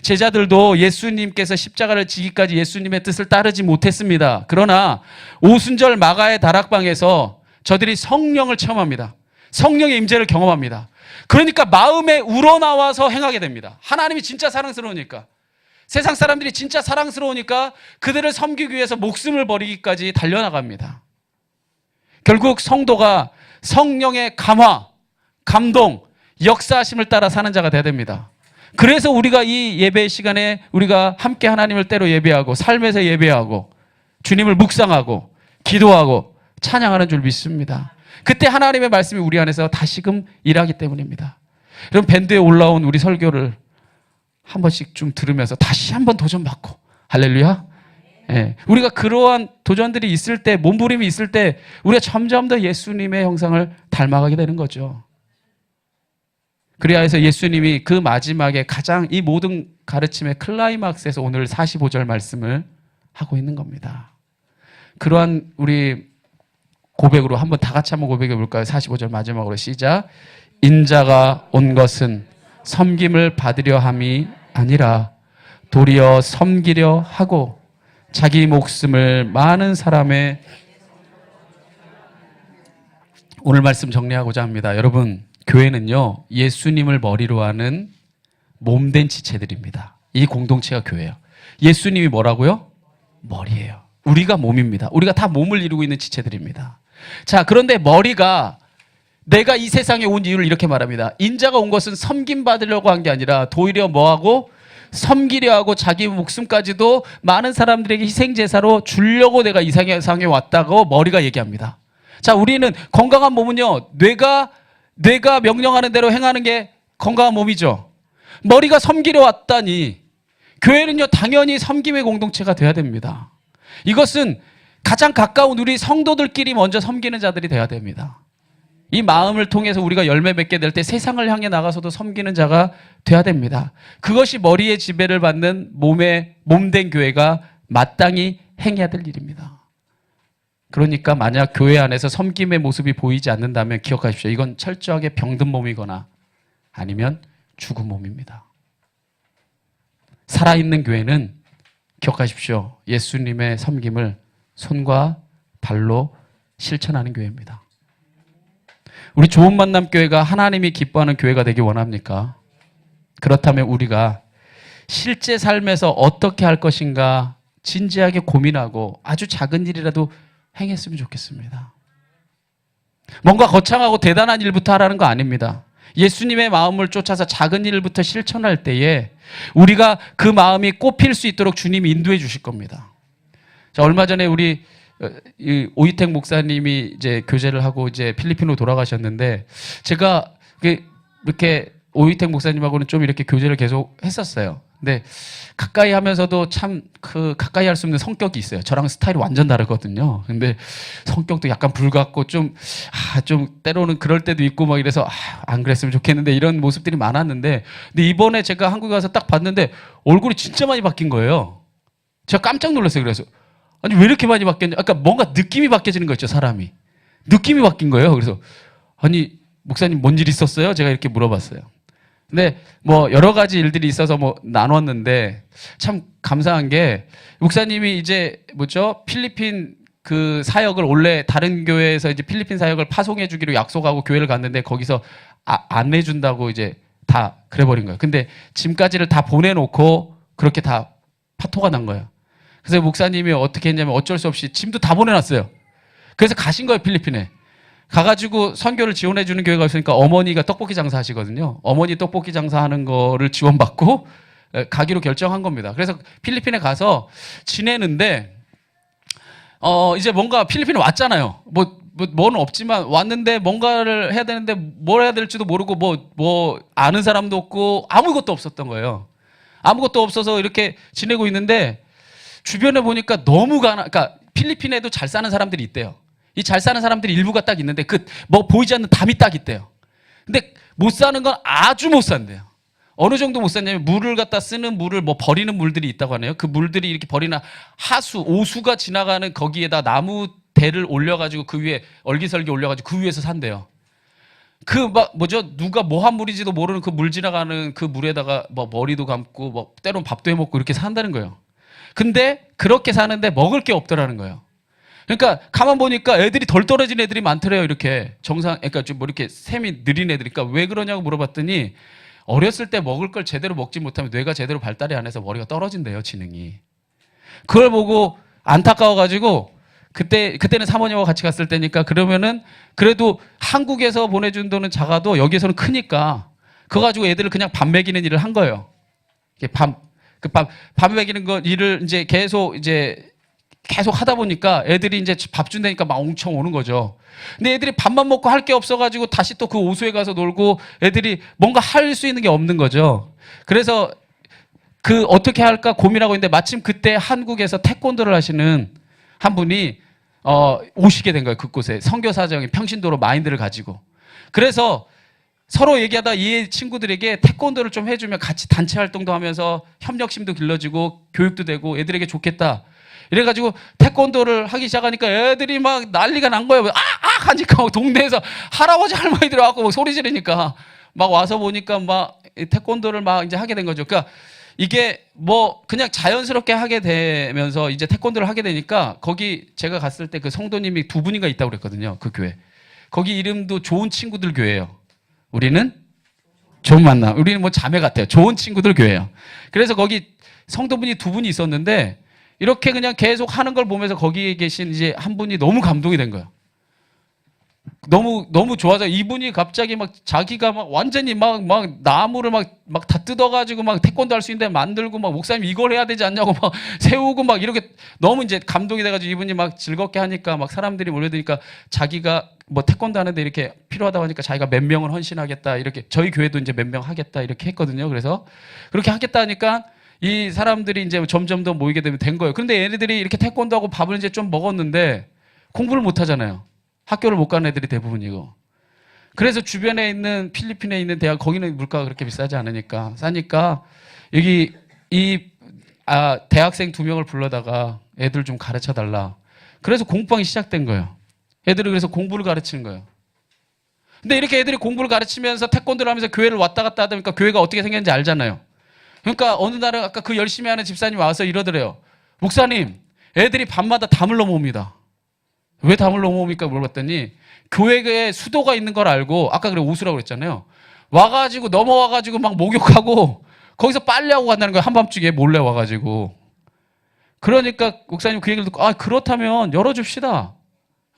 제자들도 예수님께서 십자가를 지기까지 예수님의 뜻을 따르지 못했습니다. 그러나 오순절 마가의 다락방에서 저들이 성령을 체험합니다. 성령의 임재를 경험합니다. 그러니까 마음에 우러나와서 행하게 됩니다. 하나님이 진짜 사랑스러우니까. 세상 사람들이 진짜 사랑스러우니까 그들을 섬기기 위해서 목숨을 버리기까지 달려나갑니다. 결국 성도가 성령의 감화, 감동, 역사하심을 따라 사는 자가 되어야 됩니다. 그래서 우리가 이 예배 시간에 우리가 함께 하나님을 때로 예배하고 삶에서 예배하고 주님을 묵상하고 기도하고 찬양하는 줄 믿습니다. 그때 하나님의 말씀이 우리 안에서 다시금 일하기 때문입니다. 여러분, 밴드에 올라온 우리 설교를 한 번씩 좀 들으면서 다시 한번 도전받고, 할렐루야. 예, 우리가 그러한 도전들이 있을 때, 몸부림이 있을 때 우리가 점점 더 예수님의 형상을 닮아가게 되는 거죠. 그래야 해서 예수님이 그 마지막에 가장 이 모든 가르침의 클라이막스에서 오늘 45절 말씀을 하고 있는 겁니다. 그러한 우리 고백으로 한번 다 같이 한번 고백해 볼까요? 45절 마지막으로 시작. 인자가 온 것은 섬김을 받으려 함이 아니라 도리어 섬기려 하고 자기 목숨을 많은 사람의. 오늘 말씀 정리하고자 합니다. 여러분, 교회는요, 예수님을 머리로 하는 몸된 지체들입니다. 이 공동체가 교회예요. 예수님이 뭐라고요? 머리예요. 우리가 몸입니다. 우리가 다 몸을 이루고 있는 지체들입니다. 자, 그런데 머리가, 내가 이 세상에 온 이유를 이렇게 말합니다. 인자가 온 것은 섬김 받으려고 한 게 아니라 도리어 뭐하고? 섬기려 하고 자기 목숨까지도 많은 사람들에게 희생제사로 주려고 내가 이 세상에 왔다고 머리가 얘기합니다. 자, 우리는 건강한 몸은요, 뇌가 명령하는 대로 행하는 게 건강한 몸이죠. 머리가 섬기려 왔다니 교회는요, 당연히 섬김의 공동체가 돼야 됩니다. 이것은 가장 가까운 우리 성도들끼리 먼저 섬기는 자들이 돼야 됩니다. 이 마음을 통해서 우리가 열매 맺게 될 때 세상을 향해 나가서도 섬기는 자가 돼야 됩니다. 그것이 머리의 지배를 받는 몸된 교회가 마땅히 행해야 될 일입니다. 그러니까 만약 교회 안에서 섬김의 모습이 보이지 않는다면 기억하십시오. 이건 철저하게 병든 몸이거나 아니면 죽은 몸입니다. 살아있는 교회는 기억하십시오. 예수님의 섬김을 손과 발로 실천하는 교회입니다. 우리 좋은 만남 교회가 하나님이 기뻐하는 교회가 되기 원합니까? 그렇다면 우리가 실제 삶에서 어떻게 할 것인가 진지하게 고민하고 아주 작은 일이라도 행했으면 좋겠습니다. 뭔가 거창하고 대단한 일부터 하라는 거 아닙니다. 예수님의 마음을 쫓아서 작은 일부터 실천할 때에 우리가 그 마음이 꽃필 수 있도록 주님이 인도해 주실 겁니다. 자, 얼마 전에 우리 오이택 목사님이 이제 교제를 하고 이제 필리핀으로 돌아가셨는데 제가 이렇게 오이택 목사님하고는 좀 이렇게 교제를 계속 했었어요. 근데 가까이 하면서도 참 가까이 할 수 없는 성격이 있어요. 저랑 스타일이 완전 다르거든요. 근데 성격도 약간 불같고 좀 때로는 그럴 때도 있고 막 이래서 안 그랬으면 좋겠는데 이런 모습들이 많았는데, 근데 이번에 제가 한국에 와서 딱 봤는데 얼굴이 진짜 많이 바뀐 거예요. 제가 깜짝 놀랐어요. 그래서 아니 왜 이렇게 많이 바뀌었냐? 아까 뭔가 느낌이 바뀌어지는 거 있죠, 사람이. 느낌이 바뀐 거예요. 그래서 아니 목사님 뭔 일 있었어요? 제가 이렇게 물어봤어요. 근데 뭐 여러 가지 일들이 있어서 뭐 나눴는데 참 감사한 게 목사님이 이제 뭐죠? 필리핀 그 사역을 원래 다른 교회에서 이제 필리핀 사역을 파송해 주기로 약속하고 교회를 갔는데 거기서 안 해준다고 이제 다 그래버린 거예요. 근데 짐까지를 다 보내놓고 그렇게 다 파토가 난 거예요. 그래서 목사님이 어떻게 했냐면 어쩔 수 없이 짐도 다 보내놨어요. 그래서 가신 거예요, 필리핀에. 가가지고 선교를 지원해주는 교회가 있으니까 어머니가 떡볶이 장사하시거든요. 어머니 떡볶이 장사하는 거를 지원받고 가기로 결정한 겁니다. 그래서 필리핀에 가서 지내는데 이제 뭔가 필리핀에 왔잖아요. 뭐는 없지만 왔는데 뭔가를 해야 되는데 뭘 해야 될지도 모르고 뭐 아는 사람도 없고 아무것도 없었던 거예요. 아무것도 없어서 이렇게 지내고 있는데 주변에 보니까 너무 그러니까 필리핀에도 잘 사는 사람들이 있대요. 이 잘 사는 사람들이 일부가 딱 있는데 뭐 보이지 않는 담이 딱 있대요. 근데 못 사는 건 아주 못 산대요. 어느 정도 못 샀냐면 물을 갖다 쓰는 물을 뭐 버리는 물들이 있다고 하네요. 그 물들이 이렇게 버리는 하수, 오수가 지나가는 거기에다 나무 대를 올려가지고 그 위에 얼기설기 올려가지고 그 위에서 산대요. 누가 뭐 한 물인지도 모르는 그 물 지나가는 그 물에다가 뭐 머리도 감고 뭐 때론 밥도 해 먹고 이렇게 산다는 거예요. 근데 그렇게 사는데 먹을 게 없더라는 거예요. 그러니까 가만 보니까 애들이 덜 떨어진 애들이 많더래요. 이렇게 그러니까 좀 뭐 이렇게 셈이 느린 애들. 그러니까 왜 그러냐고 물어봤더니 어렸을 때 먹을 걸 제대로 먹지 못하면 뇌가 제대로 발달이 안 해서 머리가 떨어진대요, 지능이. 그걸 보고 안타까워가지고 그때는 사모님하고 같이 갔을 때니까 그러면은 그래도 한국에서 보내준 돈은 작아도 여기에서는 크니까 그거 가지고 애들을 그냥 밥 먹이는 일을 한 거예요. 밥 먹이는 거 일을 이제 계속 하다 보니까 애들이 이제 밥 준다니까 막 엄청 오는 거죠. 근데 애들이 밥만 먹고 할 게 없어가지고 다시 또 그 오수에 가서 놀고 애들이 뭔가 할 수 있는 게 없는 거죠. 그래서 어떻게 할까 고민하고 있는데 마침 그때 한국에서 태권도를 하시는 한 분이 오시게 된 거예요. 그곳에 선교사정이 평신도로 마인드를 가지고. 그래서 서로 얘기하다 이 친구들에게 태권도를 좀 해주면 같이 단체 활동도 하면서 협력심도 길러지고 교육도 되고 애들에게 좋겠다. 이래가지고 태권도를 하기 시작하니까 애들이 막 난리가 난 거예요. 하니까 동네에서 할아버지 할머니들이 와서 막 소리 지르니까 막 와서 보니까 막 태권도를 막 이제 하게 된 거죠. 그러니까 이게 뭐 그냥 자연스럽게 하게 되면서 이제 태권도를 하게 되니까 거기 제가 갔을 때 그 성도님이 2분인가 있다고 그랬거든요. 그 교회. 거기 이름도 좋은 친구들 교회예요. 우리는 좋은 만남. 우리는 뭐 자매 같아요. 좋은 친구들 교회예요. 그래서 거기 성도분이 2분이 있었는데 이렇게 그냥 계속 하는 걸 보면서 거기에 계신 이제 한 분이 너무 감동이 된 거예요. 너무 좋아서 이분이 갑자기 막 자기가 막 완전히 막 나무를 막 다 뜯어가지고 막 태권도 할 수 있는데 만들고 막 목사님 이걸 해야 되지 않냐고 막 세우고 막 이렇게 너무 이제 감동이 돼가지고 이분이 막 즐겁게 하니까 막 사람들이 몰려드니까 자기가 뭐 태권도 하는데 이렇게 필요하다고 하니까 자기가 몇 명을 헌신하겠다 이렇게 저희 교회도 이제 몇 명 하겠다 이렇게 했거든요. 그래서 그렇게 하겠다 하니까 이 사람들이 이제 점점 더 모이게 되면 된 거예요. 그런데 얘네들이 이렇게 태권도하고 밥을 이제 좀 먹었는데 공부를 못 하잖아요. 학교를 못 가는 애들이 대부분이고. 그래서 주변에 있는 필리핀에 있는 대학 거기는 물가가 그렇게 비싸지 않으니까 싸니까 여기 대학생 2명을 불러다가 애들 좀 가르쳐 달라. 그래서 공부방이 시작된 거예요. 애들을 그래서 공부를 가르치는 거예요. 근데 이렇게 애들이 공부를 가르치면서 태권도를 하면서 교회를 왔다 갔다 하다 보니까 교회가 어떻게 생겼는지 알잖아요. 그러니까 어느 날은 아까 그 열심히 하는 집사님이 와서 이러더래요. 목사님, 애들이 밤마다 담을 넘어옵니다. 왜 담을 넘어옵니까? 물어봤더니 교회에 수도가 있는 걸 알고 아까 그래 오수라고 그랬잖아요. 와가지고 넘어와가지고 막 목욕하고 거기서 빨래하고 간다는 거예요. 한밤중에 몰래 와가지고. 그러니까 목사님 그 얘기를 듣고 그렇다면 열어줍시다.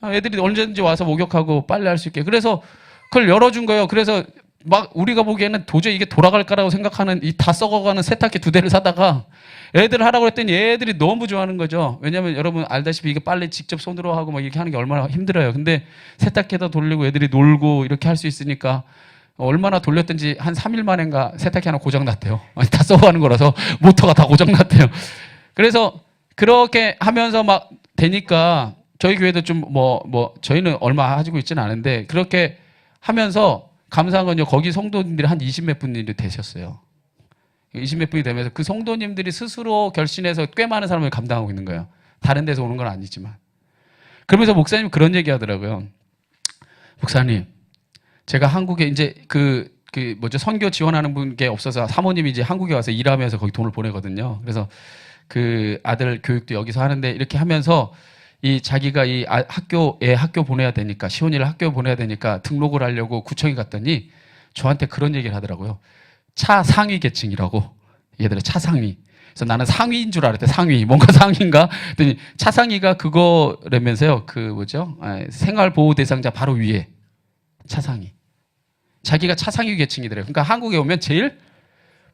애들이 언제든지 와서 목욕하고 빨래할 수 있게. 그래서 그걸 열어준 거예요. 그래서 막 우리가 보기에는 도저히 이게 돌아갈까라고 생각하는 이 다 썩어가는 세탁기 2대를 사다가 애들 하라고 했더니 애들이 너무 좋아하는 거죠. 왜냐면 여러분 알다시피 이게 빨래 직접 손으로 하고 막 이렇게 하는 게 얼마나 힘들어요. 근데 세탁기에다 돌리고 애들이 놀고 이렇게 할 수 있으니까 얼마나 돌렸든지 한 3일 만인가 세탁기 하나 고장났대요. 다 썩어가는 거라서 모터가 다 고장났대요. 그래서 그렇게 하면서 막 되니까 저희 교회도 좀 저희는 얼마 가지고 있지는 않은데 그렇게 하면서 감사한 건요. 거기 성도님들이 한 20몇 분이 되셨어요. 20몇 분이 되면서 그 성도님들이 스스로 결신해서 꽤 많은 사람을 감당하고 있는 거예요. 다른 데서 오는 건 아니지만. 그러면서 목사님 그런 얘기 하더라고요. 목사님, 제가 한국에 이제 그 뭐죠 선교 지원하는 분께 없어서 사모님이 이제 한국에 와서 일하면서 거기 돈을 보내거든요. 그래서 그 아들 교육도 여기서 하는데 이렇게 하면서 이 자기가 이 학교에 학교 보내야 되니까 시온이를 학교 보내야 되니까 등록을 하려고 구청에 갔더니 저한테 그런 얘기를 하더라고요. 차상위 계층이라고. 얘들아 차상위. 그래서 나는 상위인 줄 알았대. 상위. 뭔가 상위인가? 그랬더니 차상위가 그거라면서요. 그 뭐죠? 생활보호 대상자 바로 위에 차상위. 자기가 차상위 계층이더래요. 그러니까 한국에 오면 제일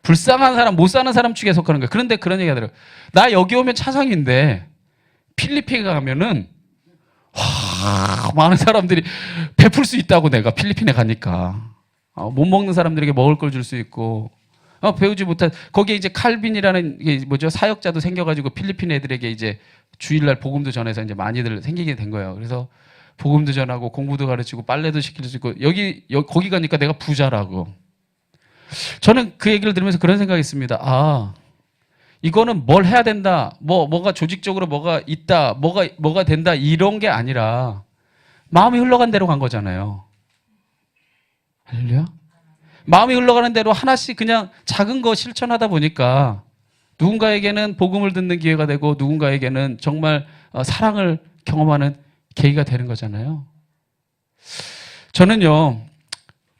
불쌍한 사람, 못 사는 사람 축에 속하는 거예요. 그런데 그런 얘기 하더라고요. 나 여기 오면 차상위인데 필리핀에 가면은 많은 사람들이 베풀 수 있다고 내가 필리핀에 가니까. 못 먹는 사람들에게 먹을 걸 줄 수 있고 배우지 못한 거기에 이제 칼빈이라는 게 뭐죠 사역자도 생겨가지고 필리핀 애들에게 이제 주일날 복음도 전해서 이제 많이들 생기게 된 거예요. 그래서 복음도 전하고 공부도 가르치고 빨래도 시킬 수 있고 거기 가니까 내가 부자라고. 저는 그 얘기를 들으면서 그런 생각했습니다. 아 이거는 뭘 해야 된다, 뭐가 조직적으로 뭐가 있다, 뭐가 된다 이런 게 아니라 마음이 흘러간 대로 간 거잖아요. 할렐루야. 마음이 흘러가는 대로 하나씩 그냥 작은 거 실천하다 보니까 누군가에게는 복음을 듣는 기회가 되고 누군가에게는 정말 사랑을 경험하는 계기가 되는 거잖아요. 저는요,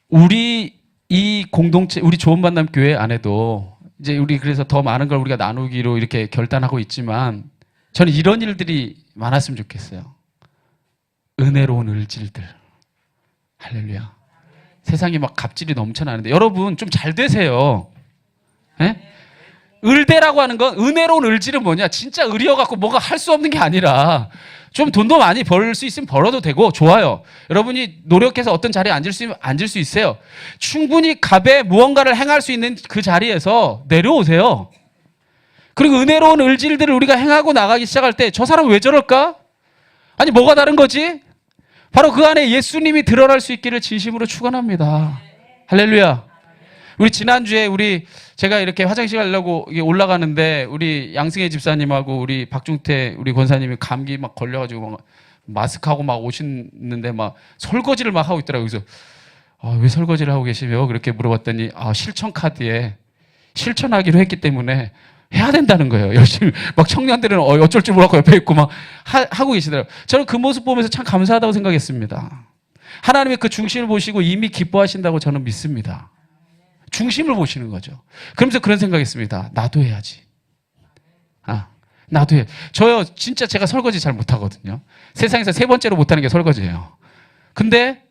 우리 이 공동체, 우리 좋은 만남 교회 안에도 이제 우리 그래서 더 많은 걸 우리가 나누기로 이렇게 결단하고 있지만 저는 이런 일들이 많았으면 좋겠어요. 은혜로운 을질들. 할렐루야. 세상에 막 갑질이 넘쳐나는데 여러분 좀 잘 되세요. 예? 을대라고 하는 건 은혜로운 을질은 뭐냐? 진짜 을이어갖고 뭐가 할 수 없는 게 아니라 좀 돈도 많이 벌 수 있으면 벌어도 되고 좋아요. 여러분이 노력해서 어떤 자리에 앉을 수 있으면 앉을 수 있어요. 충분히 갑에 무언가를 행할 수 있는 그 자리에서 내려오세요. 그리고 은혜로운 을질들을 우리가 행하고 나가기 시작할 때 저 사람 왜 저럴까? 아니 뭐가 다른 거지? 바로 그 안에 예수님이 드러날 수 있기를 진심으로 축원합니다. 할렐루야. 우리 지난주에 제가 이렇게 화장실 가려고 올라가는데 우리 양승혜 집사님하고 우리 박중태 우리 권사님이 감기 막 걸려가지고 막 마스크하고 막 오시는데 막 설거지를 막 하고 있더라고요. 그래서 왜 설거지를 하고 계시며? 그렇게 물어봤더니 실천 카드에 실천하기로 했기 때문에 해야 된다는 거예요. 열심히 막 청년들은 어쩔 줄 몰라서 옆에 있고 막 하고 계시더라고요. 저는 그 모습 보면서 참 감사하다고 생각했습니다. 하나님의 그 중심을 보시고 이미 기뻐하신다고 저는 믿습니다. 중심을 보시는 거죠. 그러면서 그런 생각했습니다. 나도 해야지. 나도 해. 저요 진짜 제가 설거지 잘 못하거든요. 세상에서 세 번째로 못하는 게 설거지예요. 근데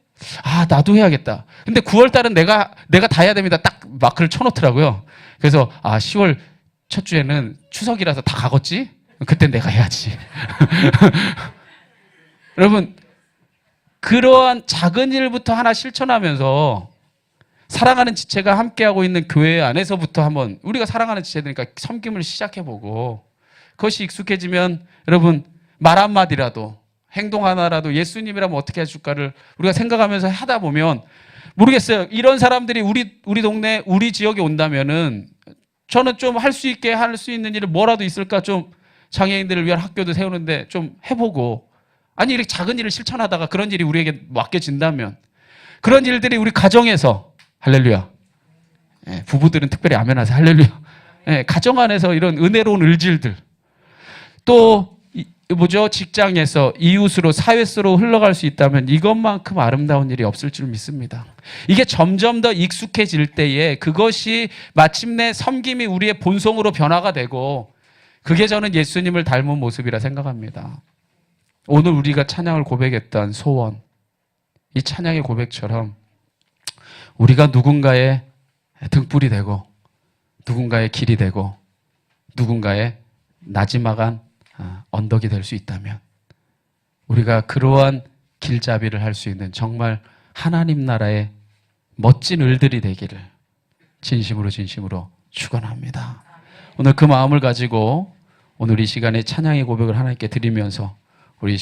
나도 해야겠다. 근데 9월 달은 내가 다 해야 됩니다. 딱 마크를 쳐놓더라고요. 그래서 10월 첫 주에는 추석이라서 다 가겠지? 그땐 내가 해야지. 여러분, 그러한 작은 일부터 하나 실천하면서 사랑하는 지체가 함께하고 있는 교회 안에서부터 한번 우리가 사랑하는 지체들이니까 섬김을 시작해보고 그것이 익숙해지면 여러분 말 한마디라도 행동 하나라도 예수님이라면 어떻게 해줄까를 우리가 생각하면서 하다 보면 모르겠어요. 이런 사람들이 우리 동네, 우리 지역에 온다면은 저는 좀 할 수 있게 할 수 있는 일을 뭐라도 있을까 좀 장애인들을 위한 학교도 세우는데 좀 해보고 아니 이렇게 작은 일을 실천하다가 그런 일이 우리에게 맡겨진다면 그런 일들이 우리 가정에서 할렐루야. 부부들은 특별히 아멘하세요. 할렐루야. 가정 안에서 이런 은혜로운 을질들 또 직장에서 이웃으로 사회수로 흘러갈 수 있다면 이것만큼 아름다운 일이 없을 줄 믿습니다. 이게 점점 더 익숙해질 때에 그것이 마침내 섬김이 우리의 본성으로 변화가 되고 그게 저는 예수님을 닮은 모습이라 생각합니다. 오늘 우리가 찬양을 고백했던 소원, 이 찬양의 고백처럼 우리가 누군가의 등불이 되고 누군가의 길이 되고 누군가의 나지막한 언덕이 될 수 있다면 우리가 그러한 길잡이를 할 수 있는 정말 하나님 나라의 멋진 을들이 되기를 진심으로 축원합니다. 오늘 그 마음을 가지고 오늘 이 시간에 찬양의 고백을 하나님께 드리면서 우리